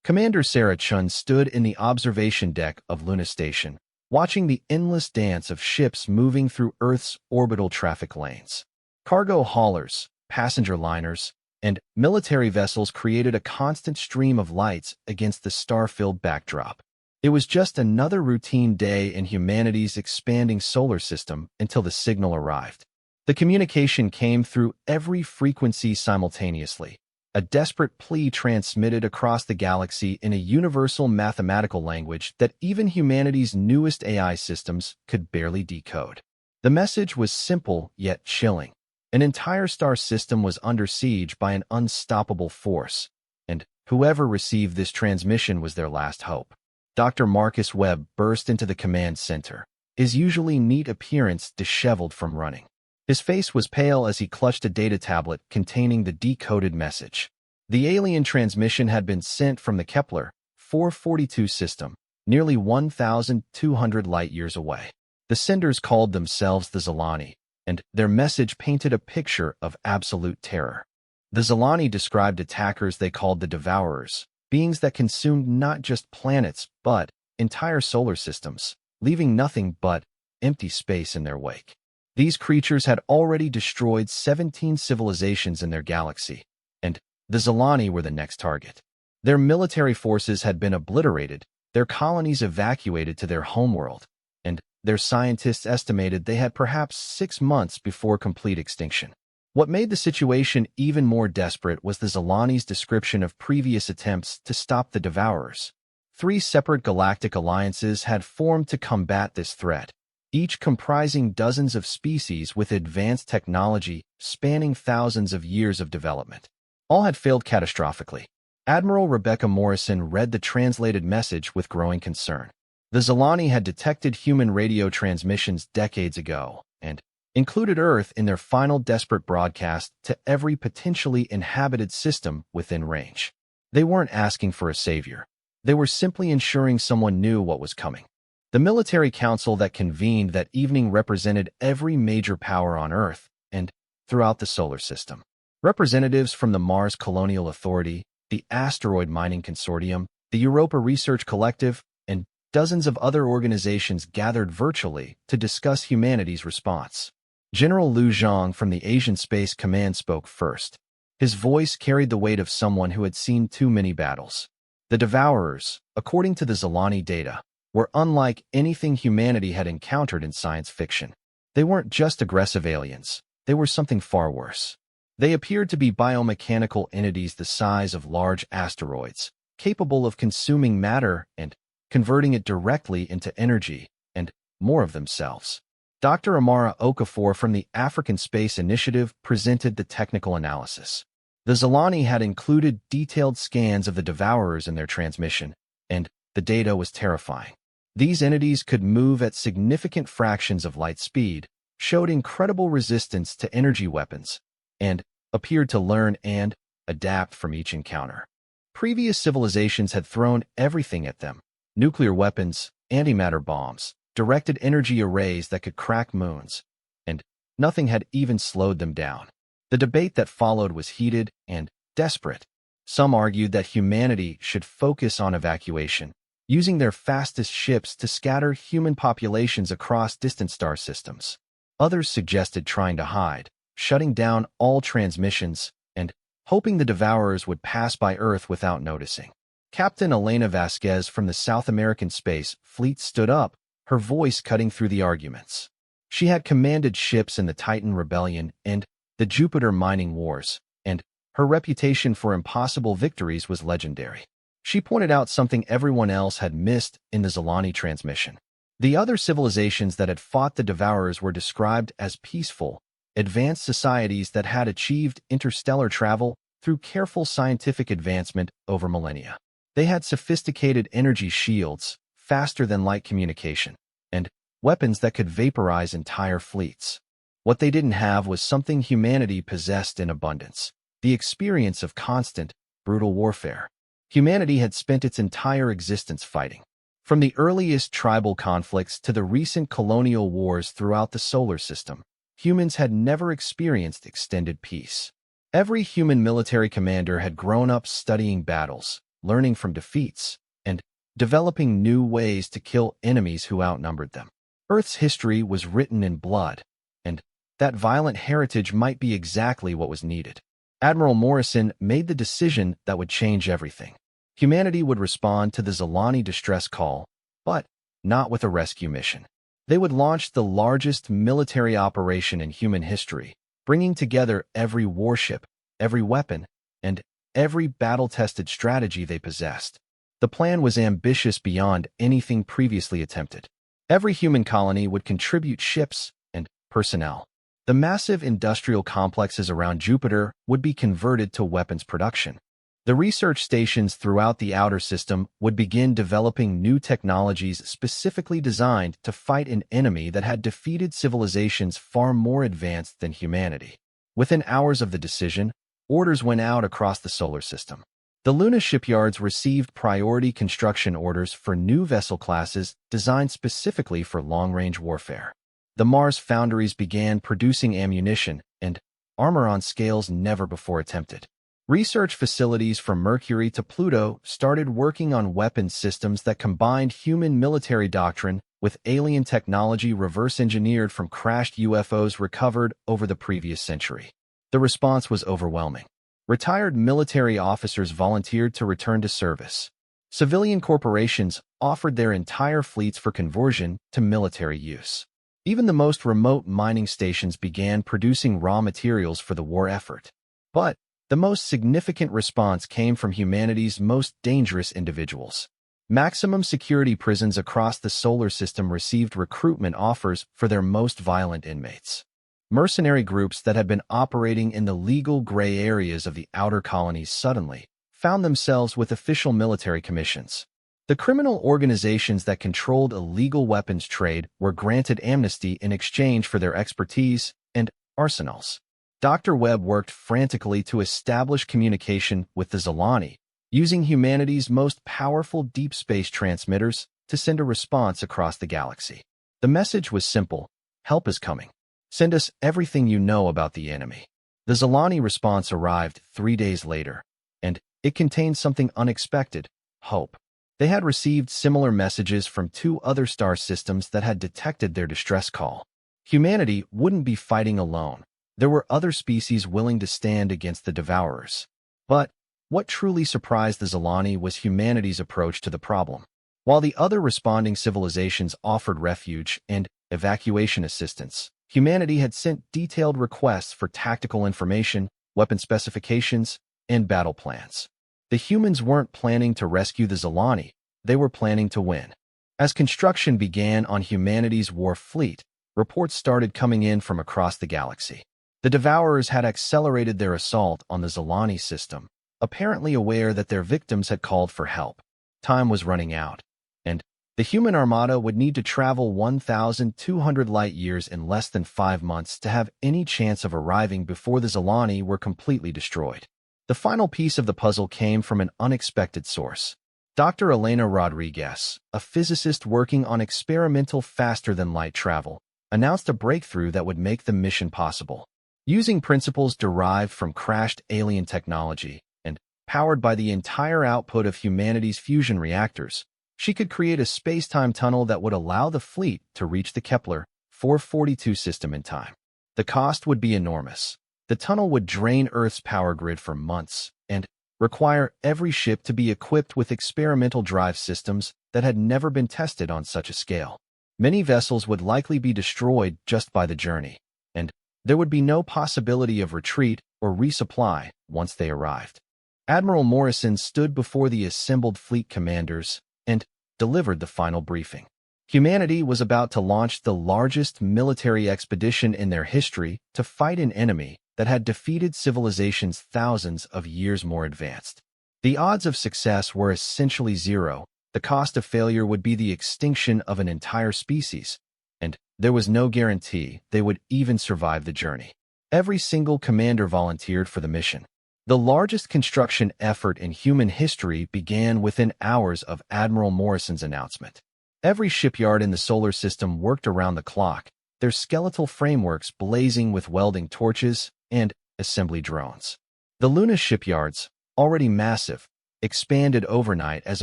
Commander Sarah Chun stood in the observation deck of Luna Station, watching the endless dance of ships moving through Earth's orbital traffic lanes. Cargo haulers, passenger liners, and military vessels created a constant stream of lights against the star-filled backdrop. It was just another routine day in humanity's expanding solar system until the signal arrived. The communication came through every frequency simultaneously, a desperate plea transmitted across the galaxy in a universal mathematical language that even humanity's newest AI systems could barely decode. The message was simple yet chilling. An entire star system was under siege by an unstoppable force, and whoever received this transmission was their last hope. Dr. Marcus Webb burst into the command center, his usually neat appearance disheveled from running. His face was pale as he clutched a data tablet containing the decoded message. The alien transmission had been sent from the Kepler 442 system, nearly 1,200 light-years away. The senders called themselves the Zilani, and their message painted a picture of absolute terror. The Zilani described attackers they called the Devourers, beings that consumed not just planets but entire solar systems, leaving nothing but empty space in their wake. These creatures had already destroyed 17 civilizations in their galaxy, and the Zilani were the next target. Their military forces had been obliterated, their colonies evacuated to their homeworld, and their scientists estimated they had perhaps 6 months before complete extinction. What made the situation even more desperate was the Zilani's description of previous attempts to stop the Devourers. 3 separate galactic alliances had formed to combat this threat, each comprising dozens of species with advanced technology spanning thousands of years of development. All had failed catastrophically. Admiral Rebecca Morrison read the translated message with growing concern. The Zilani had detected human radio transmissions decades ago and included Earth in their final desperate broadcast to every potentially inhabited system within range. They weren't asking for a savior. They were simply ensuring someone knew what was coming. The military council that convened that evening represented every major power on Earth and throughout the solar system. Representatives from the Mars Colonial Authority, the Asteroid Mining Consortium, the Europa Research Collective, and dozens of other organizations gathered virtually to discuss humanity's response. General Liu Zhang from the Asian Space Command spoke first. His voice carried the weight of someone who had seen too many battles. The Devourers, according to the Zilani data, were unlike anything humanity had encountered in science fiction. They weren't just aggressive aliens. They were something far worse. They appeared to be biomechanical entities the size of large asteroids, capable of consuming matter and converting it directly into energy and more of themselves. Dr. Amara Okafor from the African Space Initiative presented the technical analysis. The Zilani had included detailed scans of the Devourers in their transmission, and the data was terrifying. These entities could move at significant fractions of light speed, showed incredible resistance to energy weapons, and appeared to learn and adapt from each encounter. Previous civilizations had thrown everything at them: nuclear weapons, antimatter bombs, directed energy arrays that could crack moons, and nothing had even slowed them down. The debate that followed was heated and desperate. Some argued that humanity should focus on evacuation, using their fastest ships to scatter human populations across distant star systems. Others suggested trying to hide, shutting down all transmissions, and hoping the Devourers would pass by Earth without noticing. Captain Elena Vasquez from the South American Space Fleet stood up, her voice cutting through the arguments. She had commanded ships in the Titan Rebellion and the Jupiter Mining Wars, and her reputation for impossible victories was legendary. She pointed out something everyone else had missed in the Zilani transmission. The other civilizations that had fought the Devourers were described as peaceful, advanced societies that had achieved interstellar travel through careful scientific advancement over millennia. They had sophisticated energy shields, faster-than-light communication, and weapons that could vaporize entire fleets. What they didn't have was something humanity possessed in abundance: the experience of constant, brutal warfare. Humanity had spent its entire existence fighting. From the earliest tribal conflicts to the recent colonial wars throughout the solar system, humans had never experienced extended peace. Every human military commander had grown up studying battles, learning from defeats, and developing new ways to kill enemies who outnumbered them. Earth's history was written in blood, and that violent heritage might be exactly what was needed. Admiral Morrison made the decision that would change everything. Humanity would respond to the Zilani distress call, but not with a rescue mission. They would launch the largest military operation in human history, bringing together every warship, every weapon, and every battle-tested strategy they possessed. The plan was ambitious beyond anything previously attempted. Every human colony would contribute ships and personnel. The massive industrial complexes around Jupiter would be converted to weapons production. The research stations throughout the outer system would begin developing new technologies specifically designed to fight an enemy that had defeated civilizations far more advanced than humanity. Within hours of the decision, orders went out across the solar system. The Luna shipyards received priority construction orders for new vessel classes designed specifically for long-range warfare. The Mars foundries began producing ammunition and armor on scales never before attempted. Research facilities from Mercury to Pluto started working on weapons systems that combined human military doctrine with alien technology reverse-engineered from crashed UFOs recovered over the previous century. The response was overwhelming. Retired military officers volunteered to return to service. Civilian corporations offered their entire fleets for conversion to military use. Even the most remote mining stations began producing raw materials for the war effort. But the most significant response came from humanity's most dangerous individuals. Maximum security prisons across the solar system received recruitment offers for their most violent inmates. Mercenary groups that had been operating in the legal gray areas of the outer colonies suddenly found themselves with official military commissions. The criminal organizations that controlled illegal weapons trade were granted amnesty in exchange for their expertise and arsenals. Dr. Webb worked frantically to establish communication with the Zilani, using humanity's most powerful deep space transmitters to send a response across the galaxy. The message was simple: help is coming. Send us everything you know about the enemy. The Zilani response arrived 3 days later, and it contained something unexpected: hope. They had received similar messages from 2 other star systems that had detected their distress call. Humanity wouldn't be fighting alone. There were other species willing to stand against the Devourers. But what truly surprised the Zilani was humanity's approach to the problem. While the other responding civilizations offered refuge and evacuation assistance, humanity had sent detailed requests for tactical information, weapon specifications, and battle plans. The humans weren't planning to rescue the Zilani, they were planning to win. As construction began on humanity's war fleet, reports started coming in from across the galaxy. The Devourers had accelerated their assault on the Zilani system, apparently aware that their victims had called for help. Time was running out, and the human armada would need to travel 1,200 light-years in less than 5 months to have any chance of arriving before the Zilani were completely destroyed. The final piece of the puzzle came from an unexpected source. Dr. Elena Rodriguez, a physicist working on experimental faster-than-light travel, announced a breakthrough that would make the mission possible. Using principles derived from crashed alien technology and powered by the entire output of humanity's fusion reactors, she could create a space-time tunnel that would allow the fleet to reach the Kepler 442 system in time. The cost would be enormous. The tunnel would drain Earth's power grid for months and require every ship to be equipped with experimental drive systems that had never been tested on such a scale. Many vessels would likely be destroyed just by the journey, and there would be no possibility of retreat or resupply once they arrived. Admiral Morrison stood before the assembled fleet commanders and delivered the final briefing. Humanity was about to launch the largest military expedition in their history to fight an enemy that had defeated civilizations thousands of years more advanced. The odds of success were essentially zero. The cost of failure would be the extinction of an entire species, and there was no guarantee they would even survive the journey. Every single commander volunteered for the mission. The largest construction effort in human history began within hours of Admiral Morrison's announcement. Every shipyard in the solar system worked around the clock, their skeletal frameworks blazing with welding torches and assembly drones. The Luna shipyards, already massive, expanded overnight as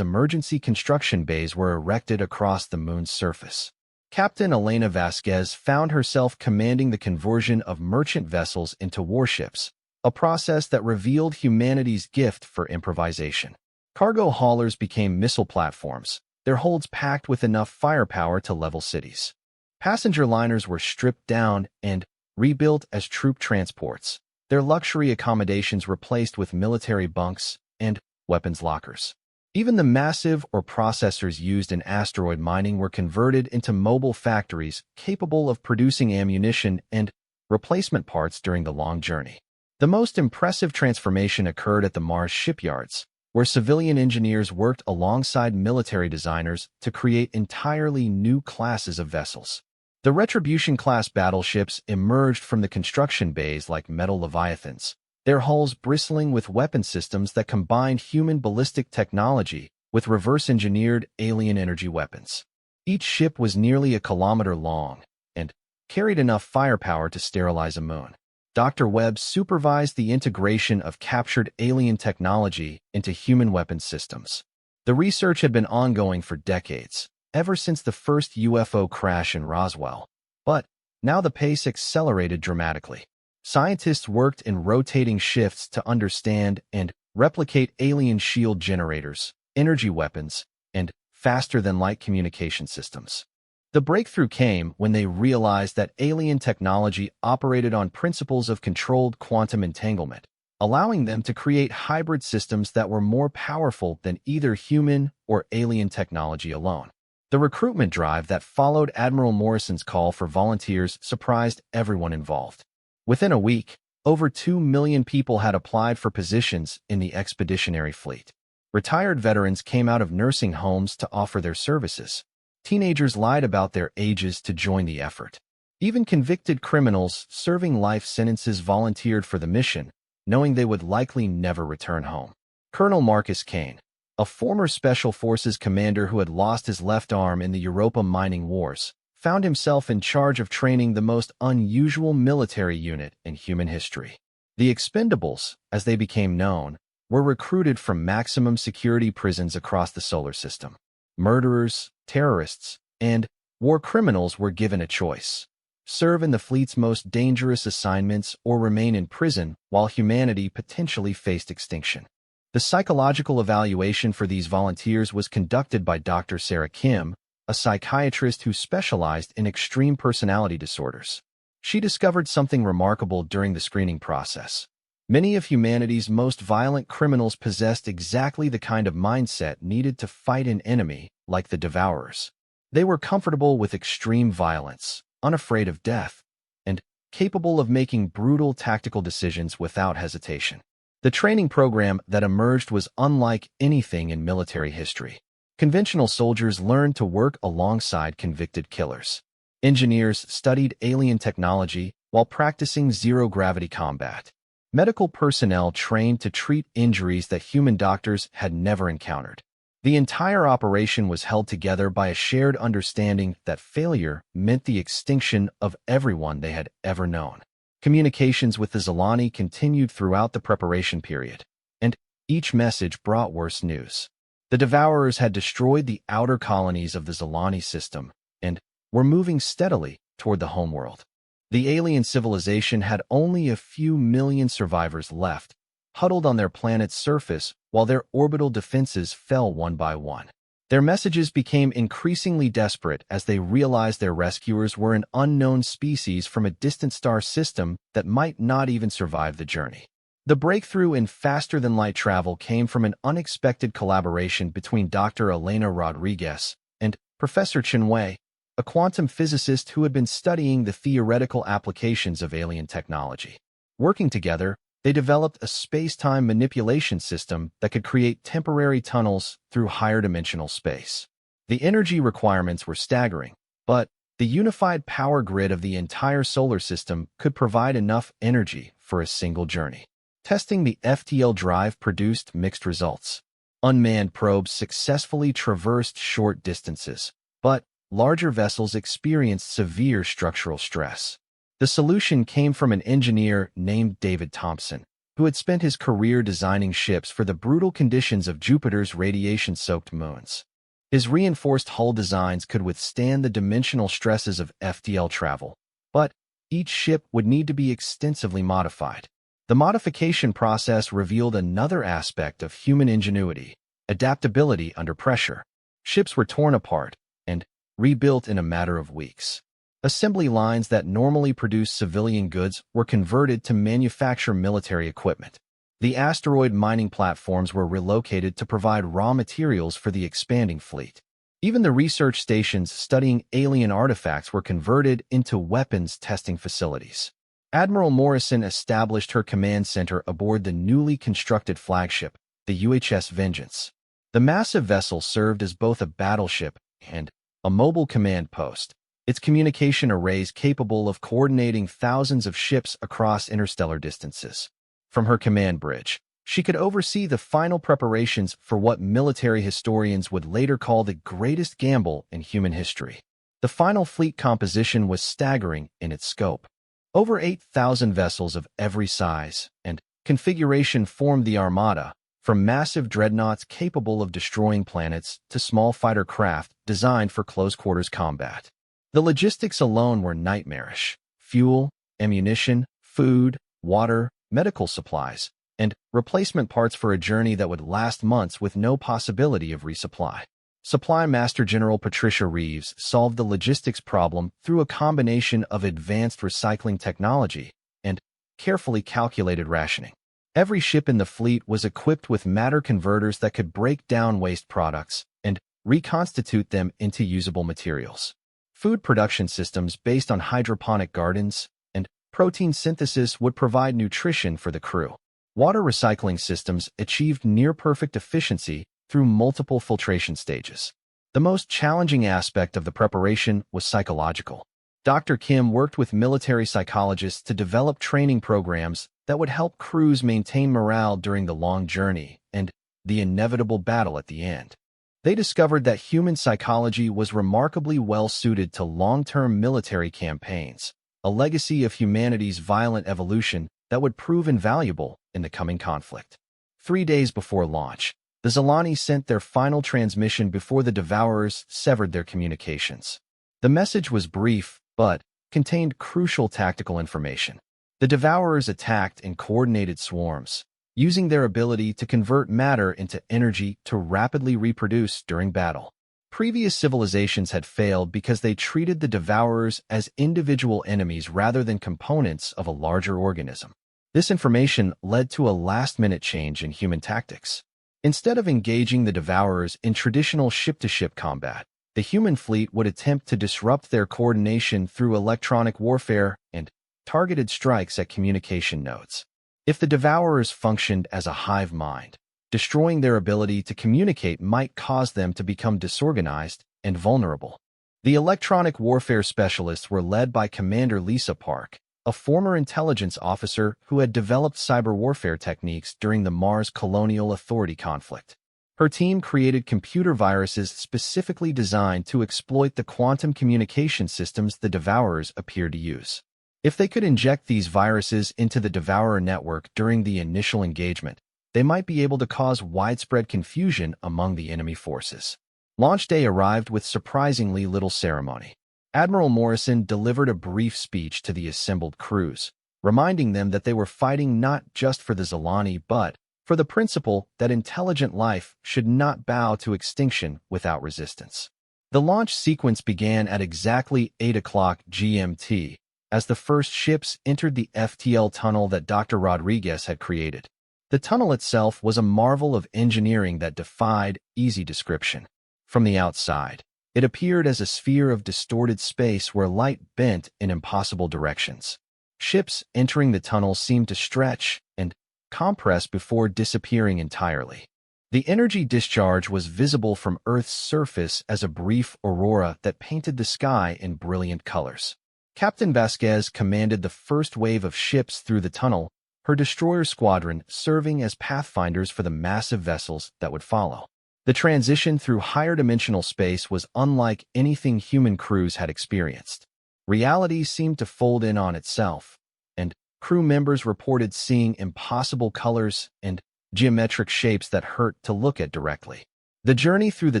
emergency construction bays were erected across the moon's surface. Captain Elena Vasquez found herself commanding the conversion of merchant vessels into warships, a process that revealed humanity's gift for improvisation. Cargo haulers became missile platforms, their holds packed with enough firepower to level cities. Passenger liners were stripped down and rebuilt as troop transports, their luxury accommodations replaced with military bunks and weapons lockers. Even the massive ore processors used in asteroid mining were converted into mobile factories capable of producing ammunition and replacement parts during the long journey. The most impressive transformation occurred at the Mars shipyards, where civilian engineers worked alongside military designers to create entirely new classes of vessels. The Retribution-class battleships emerged from the construction bays like metal leviathans, their hulls bristling with weapon systems that combined human ballistic technology with reverse-engineered alien energy weapons. Each ship was nearly a kilometer long and carried enough firepower to sterilize a moon. Dr. Webb supervised the integration of captured alien technology into human weapons systems. The research had been ongoing for decades, ever since the first UFO crash in Roswell. But now the pace accelerated dramatically. Scientists worked in rotating shifts to understand and replicate alien shield generators, energy weapons, and faster-than-light communication systems. The breakthrough came when they realized that alien technology operated on principles of controlled quantum entanglement, allowing them to create hybrid systems that were more powerful than either human or alien technology alone. The recruitment drive that followed Admiral Morrison's call for volunteers surprised everyone involved. Within a week, over 2 million people had applied for positions in the expeditionary fleet. Retired veterans came out of nursing homes to offer their services. Teenagers lied about their ages to join the effort. Even convicted criminals serving life sentences volunteered for the mission, knowing they would likely never return home. Colonel Marcus Kane, a former Special Forces commander who had lost his left arm in the Europa mining wars, found himself in charge of training the most unusual military unit in human history. The Expendables, as they became known, were recruited from maximum security prisons across the solar system. Murderers, terrorists, and war criminals were given a choice: serve in the fleet's most dangerous assignments or remain in prison while humanity potentially faced extinction. The psychological evaluation for these volunteers was conducted by Dr. Sarah Kim, a psychiatrist who specialized in extreme personality disorders. She discovered something remarkable during the screening process. Many of humanity's most violent criminals possessed exactly the kind of mindset needed to fight an enemy like the Devourers. They were comfortable with extreme violence, unafraid of death, and capable of making brutal tactical decisions without hesitation. The training program that emerged was unlike anything in military history. Conventional soldiers learned to work alongside convicted killers. Engineers studied alien technology while practicing zero-gravity combat. Medical personnel trained to treat injuries that human doctors had never encountered. The entire operation was held together by a shared understanding that failure meant the extinction of everyone they had ever known. Communications with the Zilani continued throughout the preparation period, and each message brought worse news. The Devourers had destroyed the outer colonies of the Zilani system and were moving steadily toward the homeworld. The alien civilization had only a few million survivors left, huddled on their planet's surface while their orbital defenses fell one by one. Their messages became increasingly desperate as they realized their rescuers were an unknown species from a distant star system that might not even survive the journey. The breakthrough in faster-than-light travel came from an unexpected collaboration between Dr. Elena Rodriguez and Professor Chen Wei, a quantum physicist who had been studying the theoretical applications of alien technology. Working together, they developed a space-time manipulation system that could create temporary tunnels through higher-dimensional space. The energy requirements were staggering, but the unified power grid of the entire solar system could provide enough energy for a single journey. Testing the FTL drive produced mixed results. Unmanned probes successfully traversed short distances, but larger vessels experienced severe structural stress. The solution came from an engineer named David Thompson, who had spent his career designing ships for the brutal conditions of Jupiter's radiation-soaked moons. His reinforced hull designs could withstand the dimensional stresses of FTL travel, but each ship would need to be extensively modified. The modification process revealed another aspect of human ingenuity: adaptability under pressure. Ships were torn apart and rebuilt in a matter of weeks. Assembly lines that normally produce civilian goods were converted to manufacture military equipment. The asteroid mining platforms were relocated to provide raw materials for the expanding fleet. Even the research stations studying alien artifacts were converted into weapons testing facilities. Admiral Morrison established her command center aboard the newly constructed flagship, the UHS Vengeance. The massive vessel served as both a battleship and a mobile command post, its communication arrays capable of coordinating thousands of ships across interstellar distances. From her command bridge, she could oversee the final preparations for what military historians would later call the greatest gamble in human history. The final fleet composition was staggering in its scope. Over 8,000 vessels of every size and configuration formed the Armada, from massive dreadnoughts capable of destroying planets to small fighter craft designed for close-quarters combat. The logistics alone were nightmarish: fuel, ammunition, food, water, medical supplies, and replacement parts for a journey that would last months with no possibility of resupply. Supply Master General Patricia Reeves solved the logistics problem through a combination of advanced recycling technology and carefully calculated rationing. Every ship in the fleet was equipped with matter converters that could break down waste products and reconstitute them into usable materials. Food production systems based on hydroponic gardens and protein synthesis would provide nutrition for the crew. Water recycling systems achieved near-perfect efficiency through multiple filtration stages. The most challenging aspect of the preparation was psychological. Dr. Kim worked with military psychologists to develop training programs that would help crews maintain morale during the long journey and the inevitable battle at the end. They discovered that human psychology was remarkably well-suited to long-term military campaigns, a legacy of humanity's violent evolution that would prove invaluable in the coming conflict. 3 days before launch, the Zilani sent their final transmission before the Devourers severed their communications. The message was brief, but contained crucial tactical information. The Devourers attacked in coordinated swarms, using their ability to convert matter into energy to rapidly reproduce during battle. Previous civilizations had failed because they treated the Devourers as individual enemies rather than components of a larger organism. This information led to a last-minute change in human tactics. Instead of engaging the Devourers in traditional ship-to-ship combat, the human fleet would attempt to disrupt their coordination through electronic warfare and targeted strikes at communication nodes. If the Devourers functioned as a hive mind, destroying their ability to communicate might cause them to become disorganized and vulnerable. The electronic warfare specialists were led by Commander Lisa Park, a former intelligence officer who had developed cyber warfare techniques during the Mars Colonial Authority conflict. Her team created computer viruses specifically designed to exploit the quantum communication systems the Devourers appeared to use. If they could inject these viruses into the Devourer network during the initial engagement, they might be able to cause widespread confusion among the enemy forces. Launch day arrived with surprisingly little ceremony. Admiral Morrison delivered a brief speech to the assembled crews, reminding them that they were fighting not just for the Zilani but for the principle that intelligent life should not bow to extinction without resistance. The launch sequence began at exactly 8 o'clock GMT, as the first ships entered the FTL tunnel that Dr. Rodriguez had created. The tunnel itself was a marvel of engineering that defied easy description. From the outside, it appeared as a sphere of distorted space where light bent in impossible directions. Ships entering the tunnel seemed to stretch and compress before disappearing entirely. The energy discharge was visible from Earth's surface as a brief aurora that painted the sky in brilliant colors. Captain Vasquez commanded the first wave of ships through the tunnel, her destroyer squadron serving as pathfinders for the massive vessels that would follow. The transition through higher dimensional space was unlike anything human crews had experienced. Reality seemed to fold in on itself, and crew members reported seeing impossible colors and geometric shapes that hurt to look at directly. The journey through the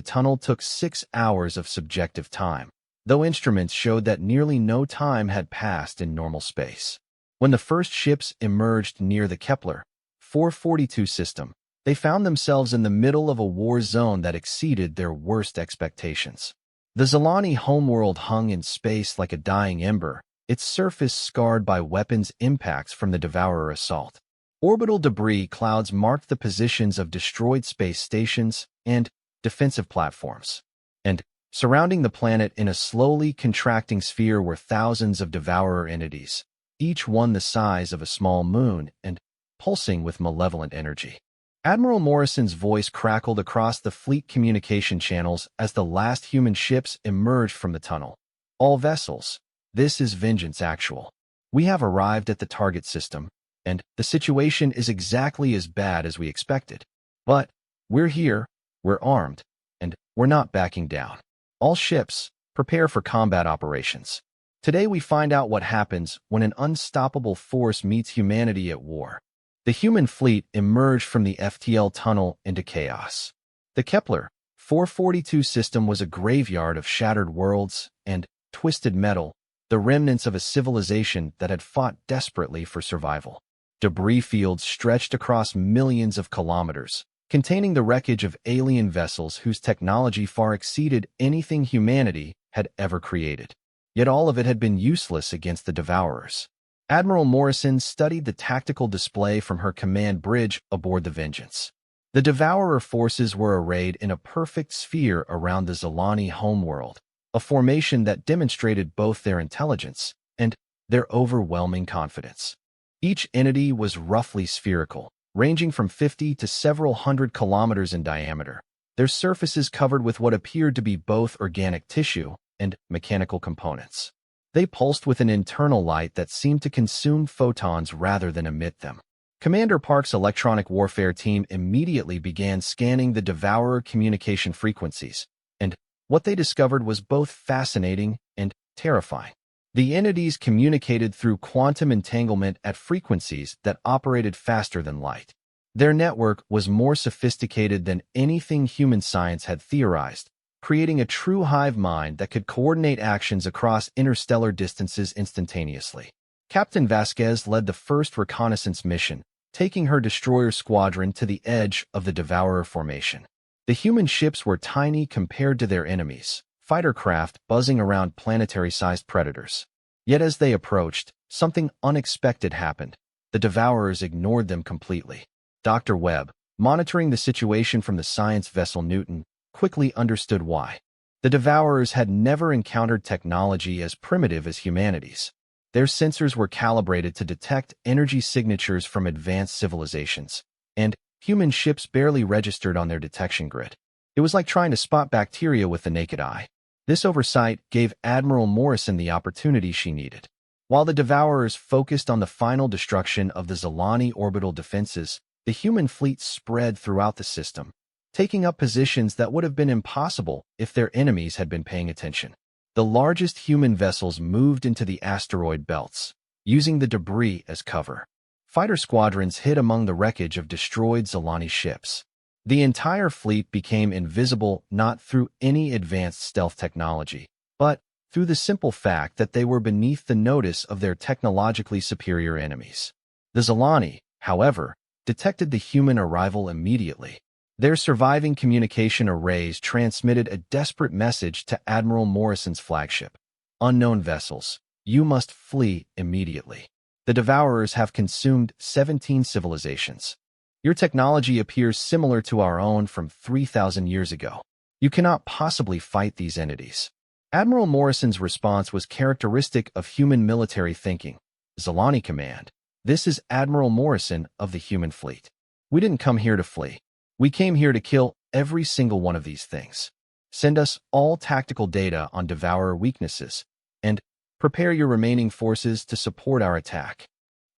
tunnel took 6 hours of subjective time, though instruments showed that nearly no time had passed in normal space. When the first ships emerged near the Kepler 442 system, they found themselves in the middle of a war zone that exceeded their worst expectations. The Zalani homeworld hung in space like a dying ember, its surface scarred by weapons impacts from the Devourer assault. Orbital debris clouds marked the positions of destroyed space stations and defensive platforms. And surrounding the planet in a slowly contracting sphere were thousands of Devourer entities, each one the size of a small moon and pulsing with malevolent energy. Admiral Morrison's voice crackled across the fleet communication channels as the last human ships emerged from the tunnel. All vessels, this is Vengeance Actual. We have arrived at the target system, and the situation is exactly as bad as we expected. But we're here, we're armed, and we're not backing down. All ships, prepare for combat operations. Today we find out what happens when an unstoppable force meets humanity at war. The human fleet emerged from the FTL tunnel into chaos. The Kepler 442 system was a graveyard of shattered worlds and twisted metal, the remnants of a civilization that had fought desperately for survival. Debris fields stretched across millions of kilometers, containing the wreckage of alien vessels whose technology far exceeded anything humanity had ever created. Yet all of it had been useless against the Devourers. Admiral Morrison studied the tactical display from her command bridge aboard the Vengeance. The Devourer forces were arrayed in a perfect sphere around the Zalani homeworld, a formation that demonstrated both their intelligence and their overwhelming confidence. Each entity was roughly spherical, ranging from 50 to several hundred kilometers in diameter, their surfaces covered with what appeared to be both organic tissue and mechanical components. They pulsed with an internal light that seemed to consume photons rather than emit them. Commander Park's electronic warfare team immediately began scanning the Devourer communication frequencies, and what they discovered was both fascinating and terrifying. The entities communicated through quantum entanglement at frequencies that operated faster than light. Their network was more sophisticated than anything human science had theorized, creating a true hive mind that could coordinate actions across interstellar distances instantaneously. Captain Vasquez led the first reconnaissance mission, taking her destroyer squadron to the edge of the Devourer formation. The human ships were tiny compared to their enemies, fighter craft buzzing around planetary-sized predators. Yet as they approached, something unexpected happened. The Devourers ignored them completely. Dr. Webb, monitoring the situation from the science vessel Newton, quickly understood why. The Devourers had never encountered technology as primitive as humanity's. Their sensors were calibrated to detect energy signatures from advanced civilizations, and human ships barely registered on their detection grid. It was like trying to spot bacteria with the naked eye. This oversight gave Admiral Morrison the opportunity she needed. While the Devourers focused on the final destruction of the Zalani orbital defenses, the human fleet spread throughout the system, taking up positions that would have been impossible if their enemies had been paying attention. The largest human vessels moved into the asteroid belts, using the debris as cover. Fighter squadrons hid among the wreckage of destroyed Zalani ships. The entire fleet became invisible not through any advanced stealth technology, but through the simple fact that they were beneath the notice of their technologically superior enemies. The Zalani, however, detected the human arrival immediately. Their surviving communication arrays transmitted a desperate message to Admiral Morrison's flagship. Unknown vessels, you must flee immediately. The Devourers have consumed 17 civilizations. Your technology appears similar to our own from 3,000 years ago. You cannot possibly fight these entities. Admiral Morrison's response was characteristic of human military thinking. Zalani Command, this is Admiral Morrison of the human fleet. We didn't come here to flee. We came here to kill every single one of these things. Send us all tactical data on Devourer weaknesses, and prepare your remaining forces to support our attack.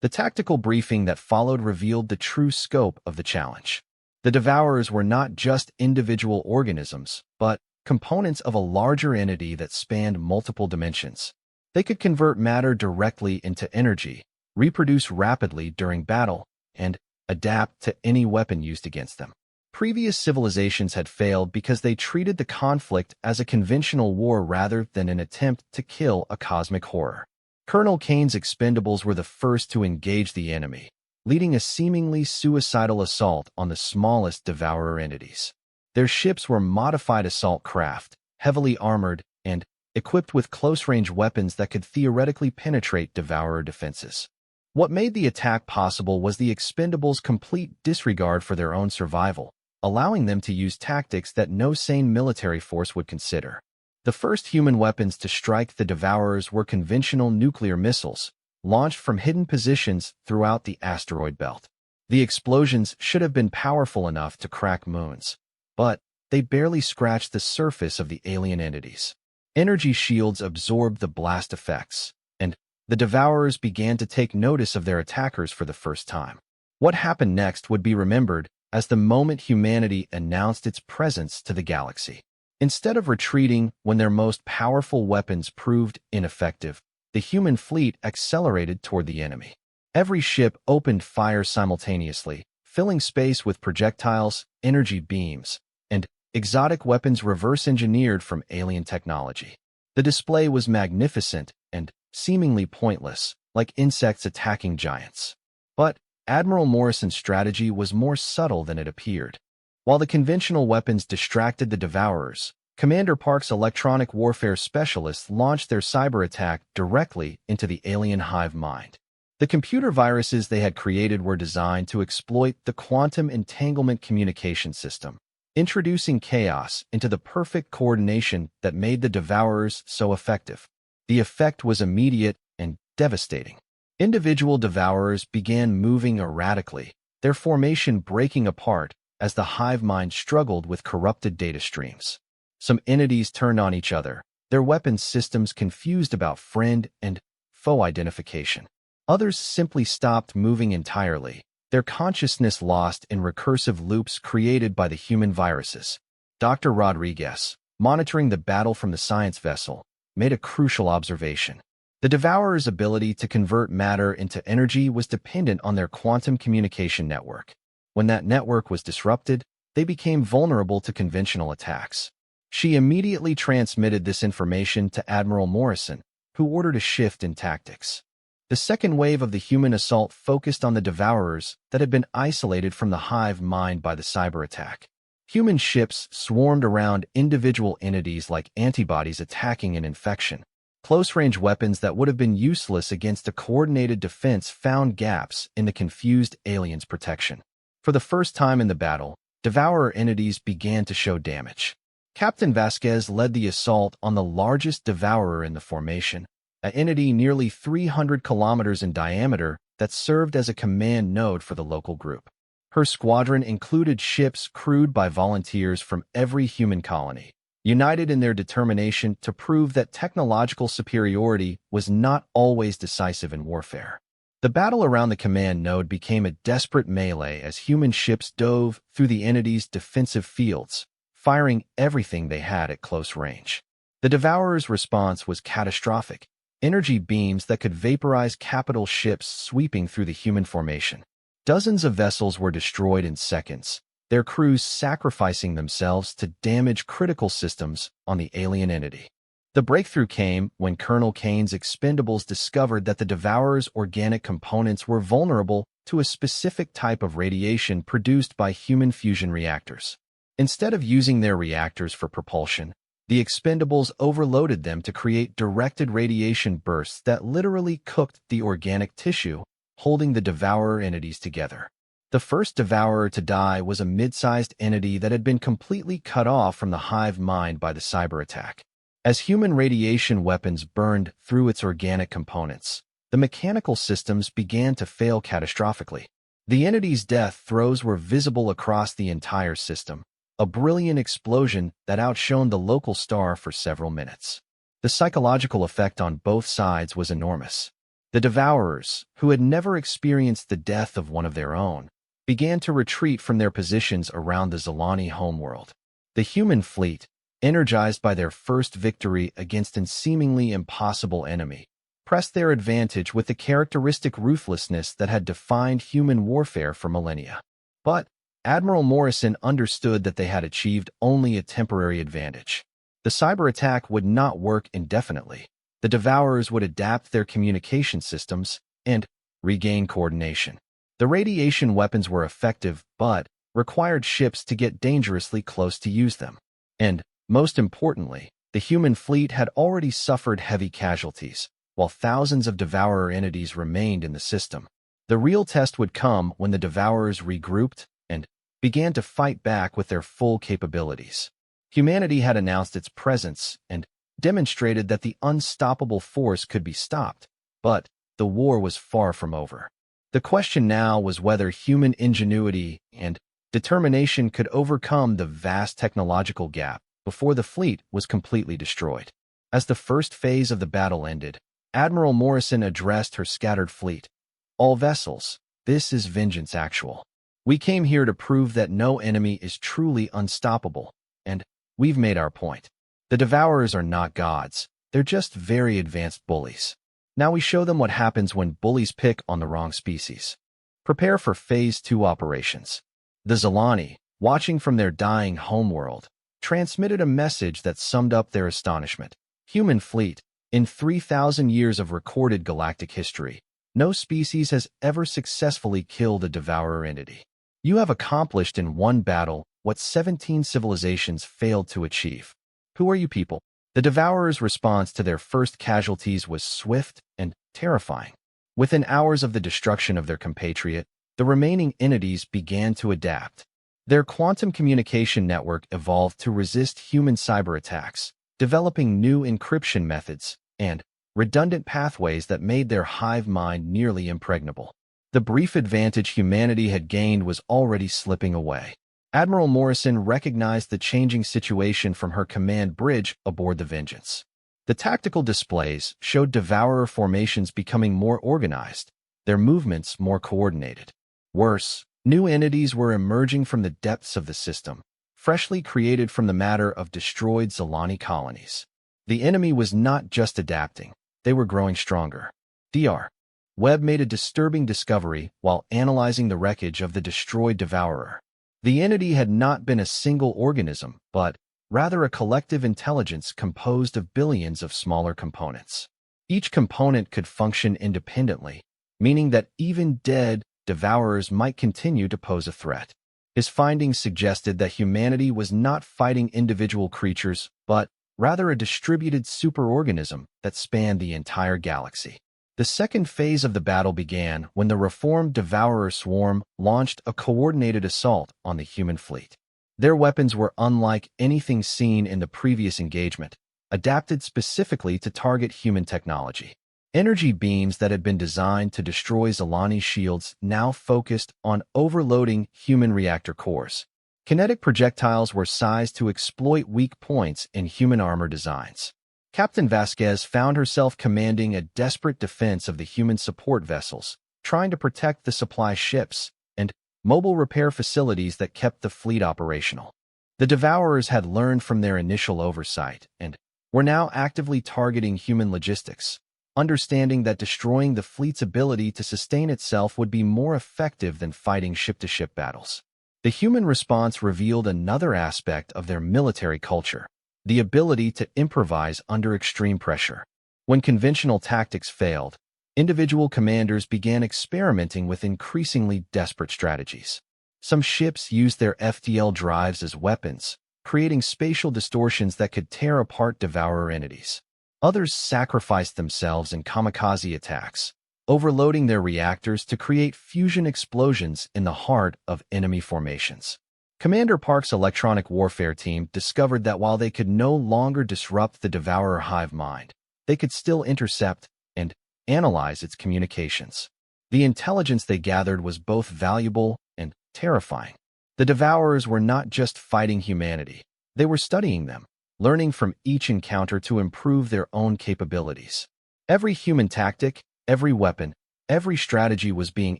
The tactical briefing that followed revealed the true scope of the challenge. The Devourers were not just individual organisms, but components of a larger entity that spanned multiple dimensions. They could convert matter directly into energy, reproduce rapidly during battle, and adapt to any weapon used against them. Previous civilizations had failed because they treated the conflict as a conventional war rather than an attempt to kill a cosmic horror. Colonel Kane's expendables were the first to engage the enemy, leading a seemingly suicidal assault on the smallest devourer entities. Their ships were modified assault craft, heavily armored, and equipped with close-range weapons that could theoretically penetrate devourer defenses. What made the attack possible was the expendables' complete disregard for their own survival, allowing them to use tactics that no sane military force would consider. The first human weapons to strike the devourers were conventional nuclear missiles, launched from hidden positions throughout the asteroid belt. The explosions should have been powerful enough to crack moons, but they barely scratched the surface of the alien entities. Energy shields absorbed the blast effects, and the devourers began to take notice of their attackers for the first time. What happened next would be remembered as the moment humanity announced its presence to the galaxy. Instead of retreating when their most powerful weapons proved ineffective, the human fleet accelerated toward the enemy. Every ship opened fire simultaneously, filling space with projectiles, energy beams, and exotic weapons reverse-engineered from alien technology. The display was magnificent and seemingly pointless, like insects attacking giants. But Admiral Morrison's strategy was more subtle than it appeared. While the conventional weapons distracted the devourers, Commander Park's electronic warfare specialists launched their cyber attack directly into the alien hive mind. The computer viruses they had created were designed to exploit the quantum entanglement communication system, introducing chaos into the perfect coordination that made the devourers so effective. The effect was immediate and devastating. Individual devourers began moving erratically, their formation breaking apart as the hive mind struggled with corrupted data streams. Some entities turned on each other, their weapons systems confused about friend and foe identification. Others simply stopped moving entirely, their consciousness lost in recursive loops created by the human viruses. Dr. Rodriguez, monitoring the battle from the science vessel, made a crucial observation. The devourers' ability to convert matter into energy was dependent on their quantum communication network. When that network was disrupted, they became vulnerable to conventional attacks. She immediately transmitted this information to Admiral Morrison, who ordered a shift in tactics. The second wave of the human assault focused on the devourers that had been isolated from the hive mind by the cyber attack. Human ships swarmed around individual entities like antibodies attacking an infection. Close-range weapons that would have been useless against a coordinated defense found gaps in the confused aliens' protection. For the first time in the battle, devourer entities began to show damage. Captain Vasquez led the assault on the largest devourer in the formation, an entity nearly 300 kilometers in diameter that served as a command node for the local group. Her squadron included ships crewed by volunteers from every human colony, united in their determination to prove that technological superiority was not always decisive in warfare. The battle around the command node became a desperate melee as human ships dove through the entity's defensive fields, firing everything they had at close range. The Devourer's response was catastrophic, energy beams that could vaporize capital ships sweeping through the human formation. Dozens of vessels were destroyed in seconds, their crews sacrificing themselves to damage critical systems on the alien entity. The breakthrough came when Colonel Kane's expendables discovered that the Devourer's organic components were vulnerable to a specific type of radiation produced by human fusion reactors. Instead of using their reactors for propulsion, the expendables overloaded them to create directed radiation bursts that literally cooked the organic tissue, holding the Devourer entities together. The first Devourer to die was a mid-sized entity that had been completely cut off from the hive mind by the cyber attack. As human radiation weapons burned through its organic components, the mechanical systems began to fail catastrophically. The entity's death throes were visible across the entire system, a brilliant explosion that outshone the local star for several minutes. The psychological effect on both sides was enormous. The Devourers, who had never experienced the death of one of their own, began to retreat from their positions around the Zalani homeworld. The human fleet, energized by their first victory against a seemingly impossible enemy, pressed their advantage with the characteristic ruthlessness that had defined human warfare for millennia. But Admiral Morrison understood that they had achieved only a temporary advantage. The cyber attack would not work indefinitely. The Devourers would adapt their communication systems and regain coordination. The radiation weapons were effective, but required ships to get dangerously close to use them. And, most importantly, the human fleet had already suffered heavy casualties, while thousands of Devourer entities remained in the system. The real test would come when the Devourers regrouped and began to fight back with their full capabilities. Humanity had announced its presence and demonstrated that the unstoppable force could be stopped, but the war was far from over. The question now was whether human ingenuity and determination could overcome the vast technological gap before the fleet was completely destroyed. As the first phase of the battle ended, Admiral Morrison addressed her scattered fleet. "All vessels, this is vengeance actual. We came here to prove that no enemy is truly unstoppable, and we've made our point. The Devourers are not gods, they're just very advanced bullies. Now we show them what happens when bullies pick on the wrong species. Prepare for Phase 2 operations." The Zilani, watching from their dying homeworld, transmitted a message that summed up their astonishment. "Human fleet, in 3,000 years of recorded galactic history, no species has ever successfully killed a Devourer entity. You have accomplished in one battle what 17 civilizations failed to achieve. Who are you people?" The Devourers' response to their first casualties was swift and terrifying. Within hours of the destruction of their compatriot, the remaining entities began to adapt. Their quantum communication network evolved to resist human cyber attacks, developing new encryption methods and redundant pathways that made their hive mind nearly impregnable. The brief advantage humanity had gained was already slipping away. Admiral Morrison recognized the changing situation from her command bridge aboard the Vengeance. The tactical displays showed Devourer formations becoming more organized, their movements more coordinated. Worse, new entities were emerging from the depths of the system, freshly created from the matter of destroyed Zilani colonies. The enemy was not just adapting, they were growing stronger. Dr. Webb made a disturbing discovery while analyzing the wreckage of the destroyed Devourer. The entity had not been a single organism, but rather a collective intelligence composed of billions of smaller components. Each component could function independently, meaning that even dead Devourers might continue to pose a threat. His findings suggested that humanity was not fighting individual creatures, but rather a distributed superorganism that spanned the entire galaxy. The second phase of the battle began when the reformed Devourer swarm launched a coordinated assault on the human fleet. Their weapons were unlike anything seen in the previous engagement, adapted specifically to target human technology. Energy beams that had been designed to destroy Zilani's shields now focused on overloading human reactor cores. Kinetic projectiles were sized to exploit weak points in human armor designs. Captain Vasquez found herself commanding a desperate defense of the human support vessels, trying to protect the supply ships and mobile repair facilities that kept the fleet operational. The Devourers had learned from their initial oversight and were now actively targeting human logistics, understanding that destroying the fleet's ability to sustain itself would be more effective than fighting ship-to-ship battles. The human response revealed another aspect of their military culture, the ability to improvise under extreme pressure. When conventional tactics failed, individual commanders began experimenting with increasingly desperate strategies. Some ships used their FTL drives as weapons, creating spatial distortions that could tear apart Devourer entities. Others sacrificed themselves in kamikaze attacks, overloading their reactors to create fusion explosions in the heart of enemy formations. Commander Park's electronic warfare team discovered that while they could no longer disrupt the Devourer hive mind, they could still intercept and analyze its communications. The intelligence they gathered was both valuable and terrifying. The Devourers were not just fighting humanity, they were studying them, learning from each encounter to improve their own capabilities. Every human tactic, every weapon, every strategy was being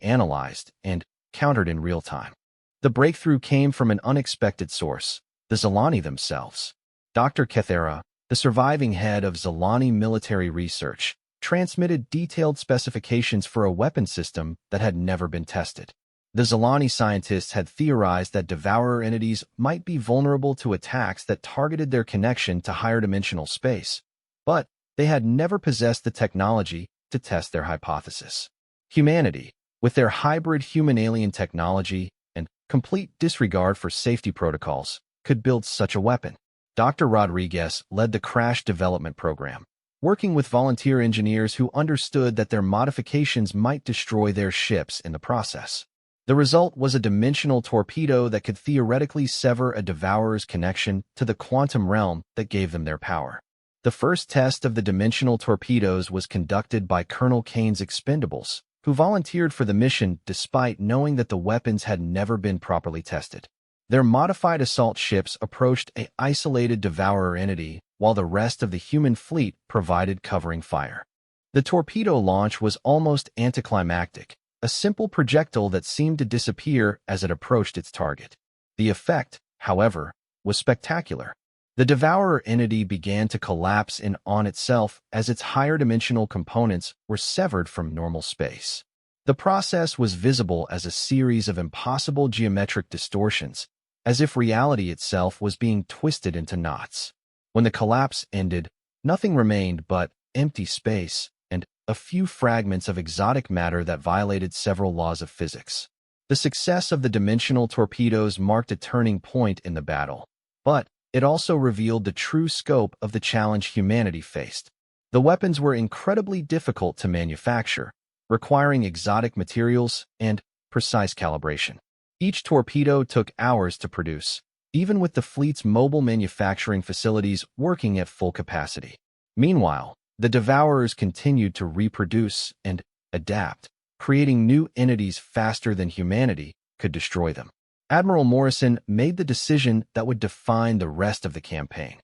analyzed and countered in real time. The breakthrough came from an unexpected source, the Zilani themselves. Dr. Kethera, the surviving head of Zilani military research, transmitted detailed specifications for a weapon system that had never been tested. The Zilani scientists had theorized that devourer entities might be vulnerable to attacks that targeted their connection to higher-dimensional space, but they had never possessed the technology to test their hypothesis. Humanity, with their hybrid human-alien technology and complete disregard for safety protocols, could build such a weapon. Dr. Rodriguez led the crash development program, working with volunteer engineers who understood that their modifications might destroy their ships in the process. The result was a dimensional torpedo that could theoretically sever a devourer's connection to the quantum realm that gave them their power. The first test of the dimensional torpedoes was conducted by Colonel Kane's Expendables, who volunteered for the mission despite knowing that the weapons had never been properly tested. Their modified assault ships approached an isolated devourer entity, while the rest of the human fleet provided covering fire. The torpedo launch was almost anticlimactic, a simple projectile that seemed to disappear as it approached its target. The effect, however, was spectacular. The devourer entity began to collapse in on itself as its higher-dimensional components were severed from normal space. The process was visible as a series of impossible geometric distortions, as if reality itself was being twisted into knots. When the collapse ended, nothing remained but empty space and a few fragments of exotic matter that violated several laws of physics. The success of the dimensional torpedoes marked a turning point in the battle, but it also revealed the true scope of the challenge humanity faced. The weapons were incredibly difficult to manufacture, requiring exotic materials and precise calibration. Each torpedo took hours to produce, even with the fleet's mobile manufacturing facilities working at full capacity. Meanwhile, the devourers continued to reproduce and adapt, creating new entities faster than humanity could destroy them. Admiral Morrison made the decision that would define the rest of the campaign.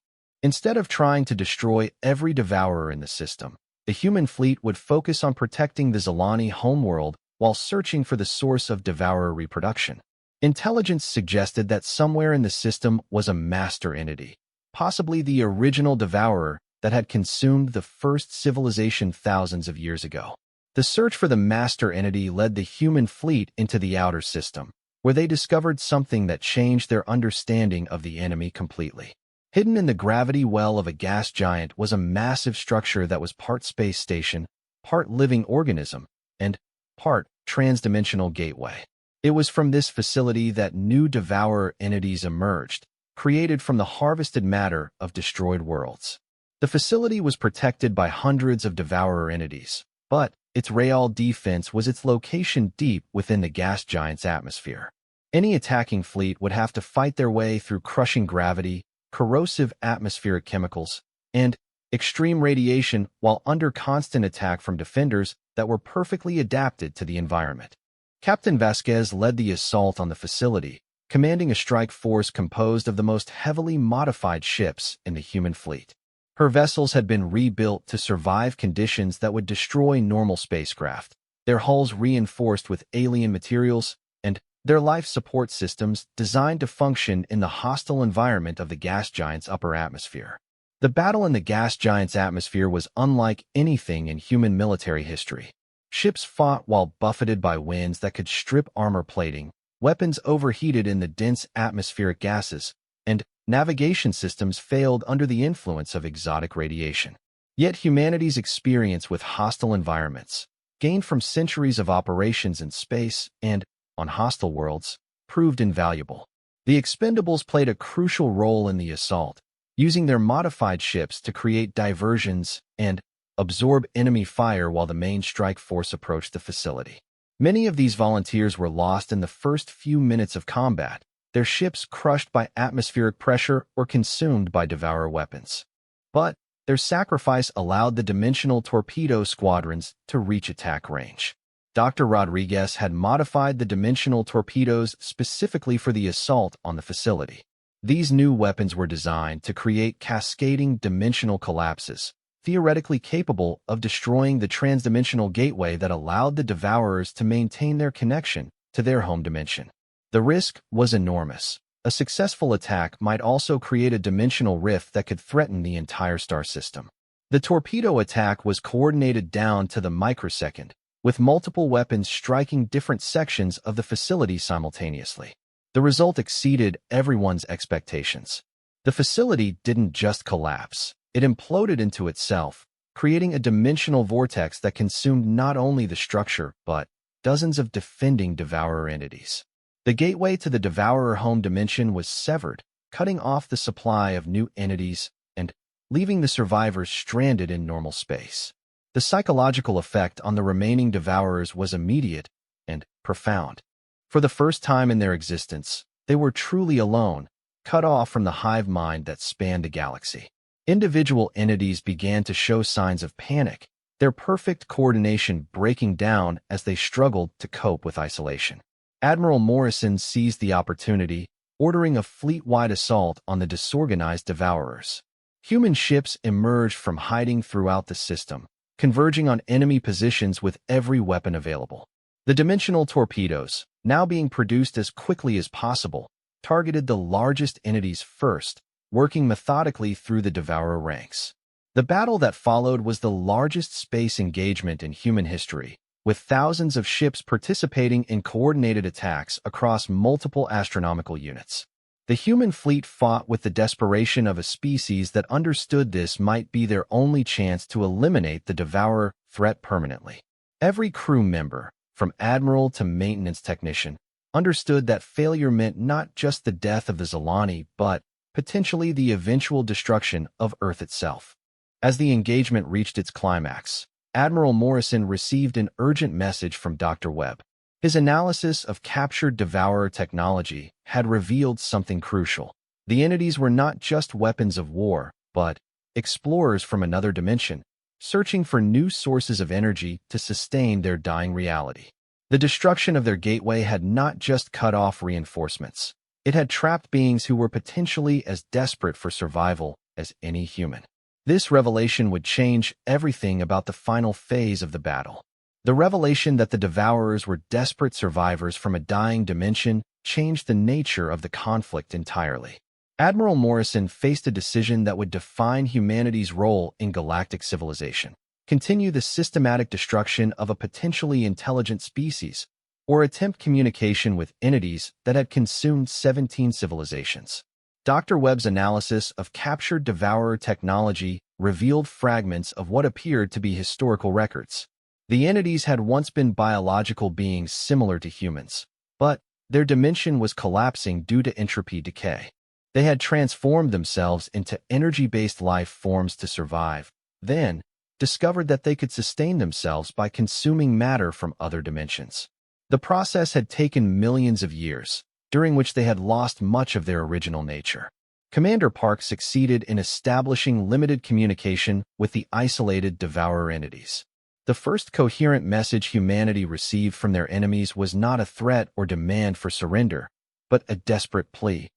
Instead of trying to destroy every devourer in the system, the human fleet would focus on protecting the Zilani homeworld while searching for the source of devourer reproduction. Intelligence suggested that somewhere in the system was a master entity, possibly the original devourer that had consumed the first civilization thousands of years ago. The search for the master entity led the human fleet into the outer system, where they discovered something that changed their understanding of the enemy completely. Hidden in the gravity well of a gas giant was a massive structure that was part space station, part living organism, and part transdimensional gateway. It was from this facility that new devourer entities emerged, created from the harvested matter of destroyed worlds. The facility was protected by hundreds of devourer entities, but its real defense was its location deep within the gas giant's atmosphere. Any attacking fleet would have to fight their way through crushing gravity, corrosive atmospheric chemicals, and extreme radiation while under constant attack from defenders that were perfectly adapted to the environment. Captain Vasquez led the assault on the facility, commanding a strike force composed of the most heavily modified ships in the human fleet. Her vessels had been rebuilt to survive conditions that would destroy normal spacecraft, their hulls reinforced with alien materials, and their life support systems designed to function in the hostile environment of the gas giant's upper atmosphere. The battle in the gas giant's atmosphere was unlike anything in human military history. Ships fought while buffeted by winds that could strip armor plating, weapons overheated in the dense atmospheric gases, and navigation systems failed under the influence of exotic radiation. Yet humanity's experience with hostile environments, gained from centuries of operations in space and on hostile worlds, proved invaluable. The Expendables played a crucial role in the assault, using their modified ships to create diversions and absorb enemy fire while the main strike force approached the facility. Many of these volunteers were lost in the first few minutes of combat, their ships crushed by atmospheric pressure or consumed by devourer weapons. But their sacrifice allowed the dimensional torpedo squadrons to reach attack range. Dr. Rodriguez had modified the dimensional torpedoes specifically for the assault on the facility. These new weapons were designed to create cascading dimensional collapses, theoretically capable of destroying the transdimensional gateway that allowed the devourers to maintain their connection to their home dimension. The risk was enormous. A successful attack might also create a dimensional rift that could threaten the entire star system. The torpedo attack was coordinated down to the microsecond, with multiple weapons striking different sections of the facility simultaneously. The result exceeded everyone's expectations. The facility didn't just collapse, it imploded into itself, creating a dimensional vortex that consumed not only the structure, but dozens of defending Devourer entities. The gateway to the Devourer home dimension was severed, cutting off the supply of new entities and leaving the survivors stranded in normal space. The psychological effect on the remaining Devourers was immediate and profound. For the first time in their existence, they were truly alone, cut off from the hive mind that spanned the galaxy. Individual entities began to show signs of panic, their perfect coordination breaking down as they struggled to cope with isolation. Admiral Morrison seized the opportunity, ordering a fleet-wide assault on the disorganized Devourers. Human ships emerged from hiding throughout the system, converging on enemy positions with every weapon available. The dimensional torpedoes, now being produced as quickly as possible, targeted the largest entities first, working methodically through the Devourer ranks. The battle that followed was the largest space engagement in human history, with thousands of ships participating in coordinated attacks across multiple astronomical units. The human fleet fought with the desperation of a species that understood this might be their only chance to eliminate the Devourer threat permanently. Every crew member, from admiral to maintenance technician, understood that failure meant not just the death of the Zilani, but potentially the eventual destruction of Earth itself. As the engagement reached its climax, Admiral Morrison received an urgent message from Dr. Webb. His analysis of captured Devourer technology had revealed something crucial. The entities were not just weapons of war, but explorers from another dimension, searching for new sources of energy to sustain their dying reality. The destruction of their gateway had not just cut off reinforcements. It had trapped beings who were potentially as desperate for survival as any human. This revelation would change everything about the final phase of the battle. The revelation that the Devourers were desperate survivors from a dying dimension changed the nature of the conflict entirely. Admiral Morrison faced a decision that would define humanity's role in galactic civilization: continue the systematic destruction of a potentially intelligent species, or attempt communication with entities that had consumed 17 civilizations. Dr. Webb's analysis of captured Devourer technology revealed fragments of what appeared to be historical records. The entities had once been biological beings similar to humans, but their dimension was collapsing due to entropy decay. They had transformed themselves into energy-based life forms to survive, then discovered that they could sustain themselves by consuming matter from other dimensions. The process had taken millions of years, during which they had lost much of their original nature. Commander Park succeeded in establishing limited communication with the isolated Devourer entities. The first coherent message humanity received from their enemies was not a threat or demand for surrender, but a desperate plea.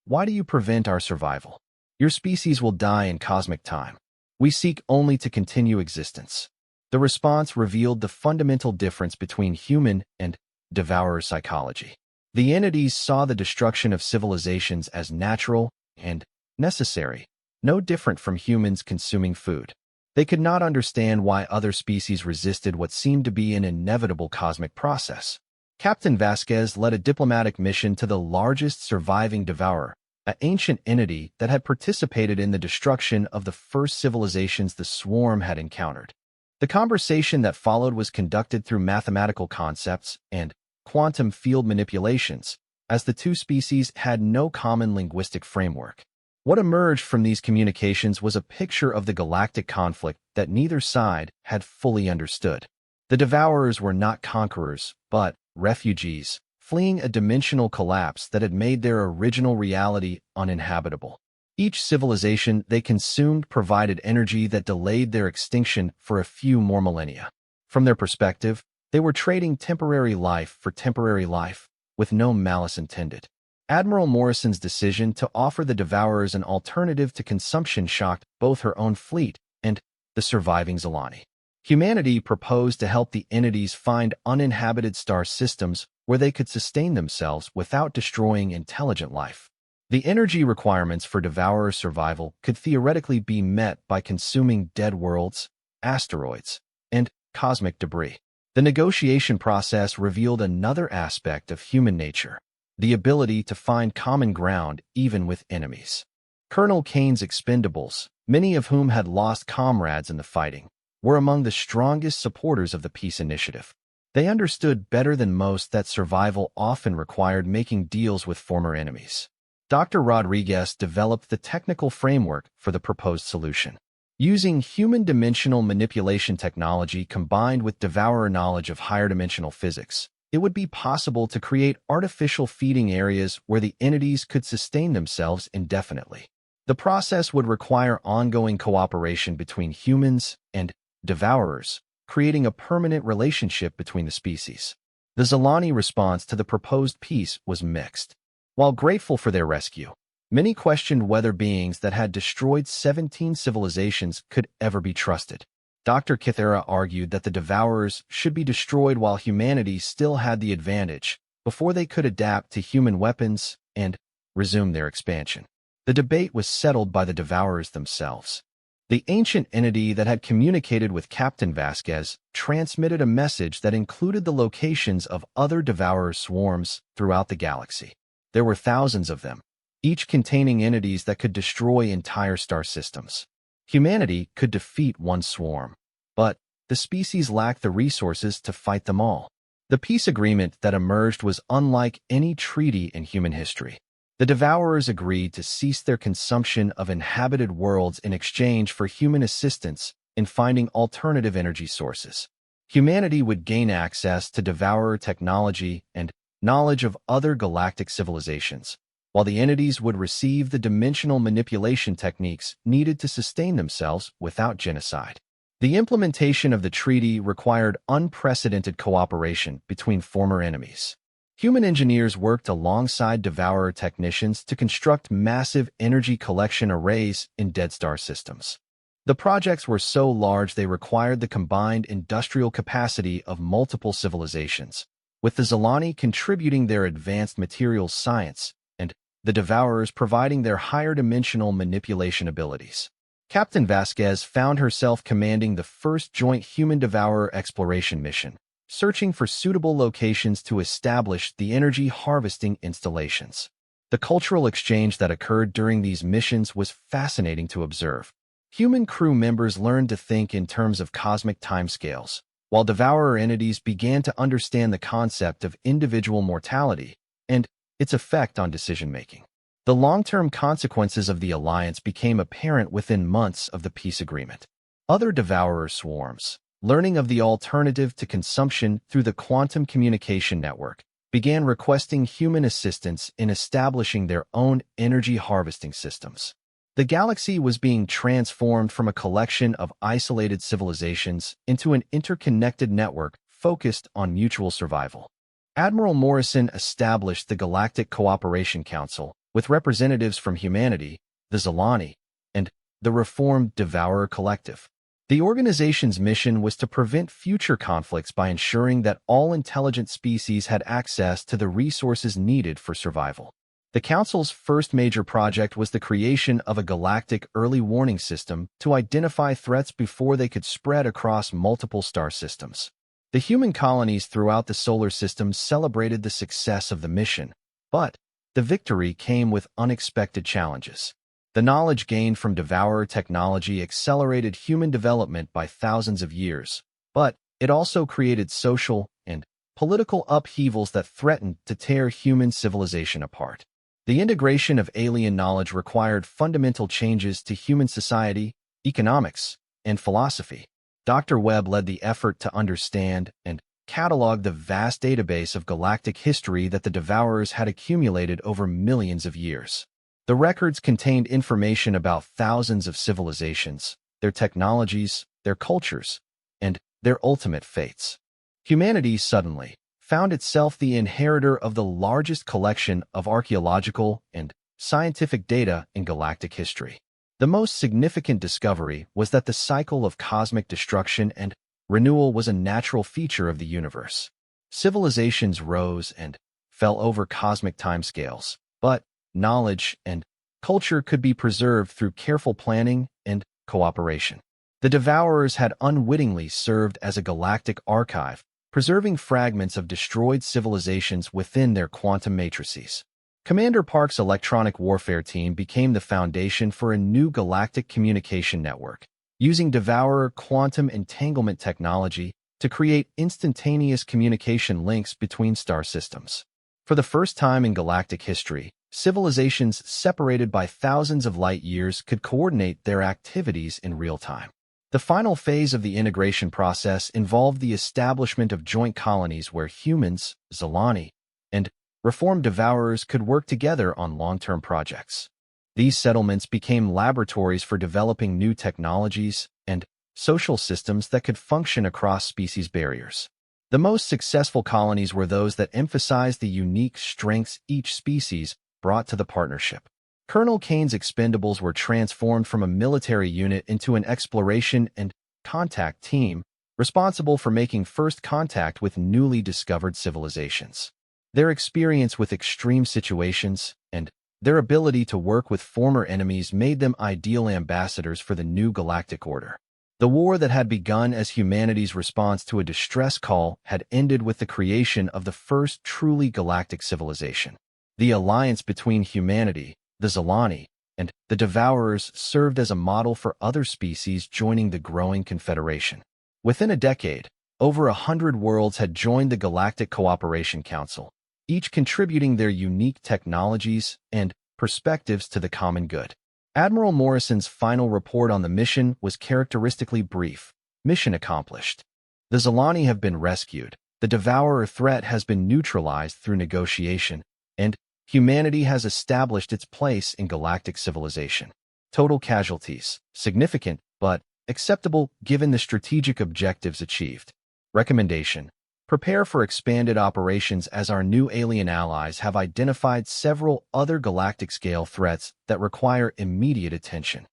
Why do you prevent our survival? Your species will die in cosmic time. We seek only to continue existence. The response revealed the fundamental difference between human and Devourer psychology. The entities saw the destruction of civilizations as natural and necessary, no different from humans consuming food. They could not understand why other species resisted what seemed to be an inevitable cosmic process. Captain Vasquez led a diplomatic mission to the largest surviving Devourer, an ancient entity that had participated in the destruction of the first civilizations the swarm had encountered. The conversation that followed was conducted through mathematical concepts and quantum field manipulations, as the two species had no common linguistic framework. What emerged from these communications was a picture of the galactic conflict that neither side had fully understood. The Devourers were not conquerors, but refugees, fleeing a dimensional collapse that had made their original reality uninhabitable. Each civilization they consumed provided energy that delayed their extinction for a few more millennia. From their perspective, they were trading temporary life for temporary life, with no malice intended. Admiral Morrison's decision to offer the Devourers an alternative to consumption shocked both her own fleet and the surviving Zilani. Humanity proposed to help the entities find uninhabited star systems where they could sustain themselves without destroying intelligent life. The energy requirements for Devourer survival could theoretically be met by consuming dead worlds, asteroids, and cosmic debris. The negotiation process revealed another aspect of human nature, the ability to find common ground even with enemies. Colonel Kane's expendables, many of whom had lost comrades in the fighting, were among the strongest supporters of the peace initiative. They understood better than most that survival often required making deals with former enemies. Dr. Rodriguez developed the technical framework for the proposed solution. Using human dimensional manipulation technology combined with Devourer knowledge of higher dimensional physics, it would be possible to create artificial feeding areas where the entities could sustain themselves indefinitely. The process would require ongoing cooperation between humans and Devourers, creating a permanent relationship between the species. The Zilani response to the proposed peace was mixed. While grateful for their rescue, many questioned whether beings that had destroyed 17 civilizations could ever be trusted. Dr. Kithera argued that the Devourers should be destroyed while humanity still had the advantage, before they could adapt to human weapons and resume their expansion. The debate was settled by the Devourers themselves. The ancient entity that had communicated with Captain Vasquez transmitted a message that included the locations of other Devourer swarms throughout the galaxy. There were thousands of them, each containing entities that could destroy entire star systems. Humanity could defeat one swarm, but the species lacked the resources to fight them all. The peace agreement that emerged was unlike any treaty in human history. The Devourers agreed to cease their consumption of inhabited worlds in exchange for human assistance in finding alternative energy sources. Humanity would gain access to Devourer technology and knowledge of other galactic civilizations, while the entities would receive the dimensional manipulation techniques needed to sustain themselves without genocide. The implementation of the treaty required unprecedented cooperation between former enemies. Human engineers worked alongside Devourer technicians to construct massive energy collection arrays in dead star systems. The projects were so large they required the combined industrial capacity of multiple civilizations, with the Zilani contributing their advanced materials science and the Devourers providing their higher dimensional manipulation abilities. Captain Vasquez found herself commanding the first joint human-Devourer exploration mission, searching for suitable locations to establish the energy harvesting installations. The cultural exchange that occurred during these missions was fascinating to observe. Human crew members learned to think in terms of cosmic timescales, while Devourer entities began to understand the concept of individual mortality and its effect on decision-making. The long-term consequences of the alliance became apparent within months of the peace agreement. Other Devourer swarms, learning of the alternative to consumption through the quantum communication network, began requesting human assistance in establishing their own energy harvesting systems. The galaxy was being transformed from a collection of isolated civilizations into an interconnected network focused on mutual survival. Admiral Morrison established the Galactic Cooperation Council with representatives from humanity, the Zilani, and the reformed Devourer Collective. The organization's mission was to prevent future conflicts by ensuring that all intelligent species had access to the resources needed for survival. The Council's first major project was the creation of a galactic early warning system to identify threats before they could spread across multiple star systems. The human colonies throughout the solar system celebrated the success of the mission, but the victory came with unexpected challenges. The knowledge gained from Devourer technology accelerated human development by thousands of years, but it also created social and political upheavals that threatened to tear human civilization apart. The integration of alien knowledge required fundamental changes to human society, economics, and philosophy. Dr. Webb led the effort to understand and catalog the vast database of galactic history that the Devourers had accumulated over millions of years. The records contained information about thousands of civilizations, their technologies, their cultures, and their ultimate fates. Humanity suddenly found itself the inheritor of the largest collection of archaeological and scientific data in galactic history. The most significant discovery was that the cycle of cosmic destruction and renewal was a natural feature of the universe. Civilizations rose and fell over cosmic timescales, but knowledge, and culture could be preserved through careful planning and cooperation. The Devourers had unwittingly served as a galactic archive, preserving fragments of destroyed civilizations within their quantum matrices. Commander Park's electronic warfare team became the foundation for a new galactic communication network, using Devourer quantum entanglement technology to create instantaneous communication links between star systems. For the first time in galactic history, civilizations separated by thousands of light years could coordinate their activities in real time. The final phase of the integration process involved the establishment of joint colonies where humans, Zolani, and reformed Devourers could work together on long-term projects. These settlements became laboratories for developing new technologies and social systems that could function across species barriers. The most successful colonies were those that emphasized the unique strengths each species brought to the partnership. Colonel Kane's Expendables were transformed from a military unit into an exploration and contact team, responsible for making first contact with newly discovered civilizations. Their experience with extreme situations and their ability to work with former enemies made them ideal ambassadors for the new galactic order. The war that had begun as humanity's response to a distress call had ended with the creation of the first truly galactic civilization. The alliance between humanity, the Zolani, and the Devourers served as a model for other species joining the growing confederation. Within a decade, over 100 worlds had joined the Galactic Cooperation Council, each contributing their unique technologies and perspectives to the common good. Admiral Morrison's final report on the mission was characteristically brief. Mission accomplished. The Zolani have been rescued, the Devourer threat has been neutralized through negotiation, and humanity has established its place in galactic civilization. Total casualties, significant, but acceptable given the strategic objectives achieved. Recommendation: prepare for expanded operations as our new alien allies have identified several other galactic-scale threats that require immediate attention.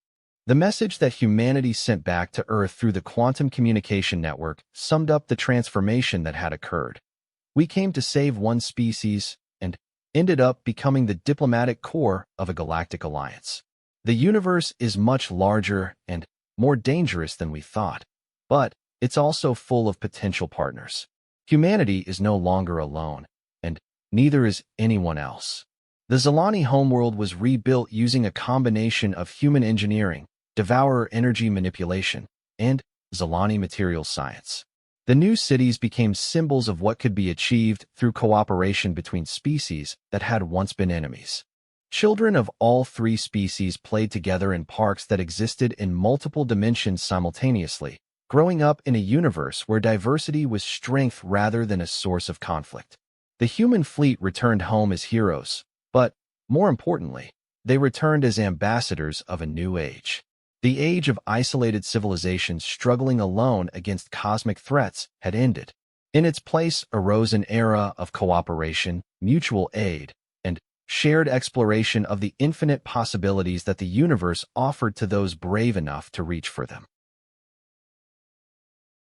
The message that humanity sent back to Earth through the quantum communication network summed up the transformation that had occurred. We came to save one species and ended up becoming the diplomatic core of a galactic alliance. The universe is much larger and more dangerous than we thought, but it's also full of potential partners. Humanity is no longer alone, and neither is anyone else. The Zolani homeworld was rebuilt using a combination of human engineering, Devourer energy manipulation, and Zolani material science. The new cities became symbols of what could be achieved through cooperation between species that had once been enemies. Children of all three species played together in parks that existed in multiple dimensions simultaneously, growing up in a universe where diversity was strength rather than a source of conflict. The human fleet returned home as heroes, but, more importantly, they returned as ambassadors of a new age. The age of isolated civilizations struggling alone against cosmic threats had ended. In its place arose an era of cooperation, mutual aid, and shared exploration of the infinite possibilities that the universe offered to those brave enough to reach for them.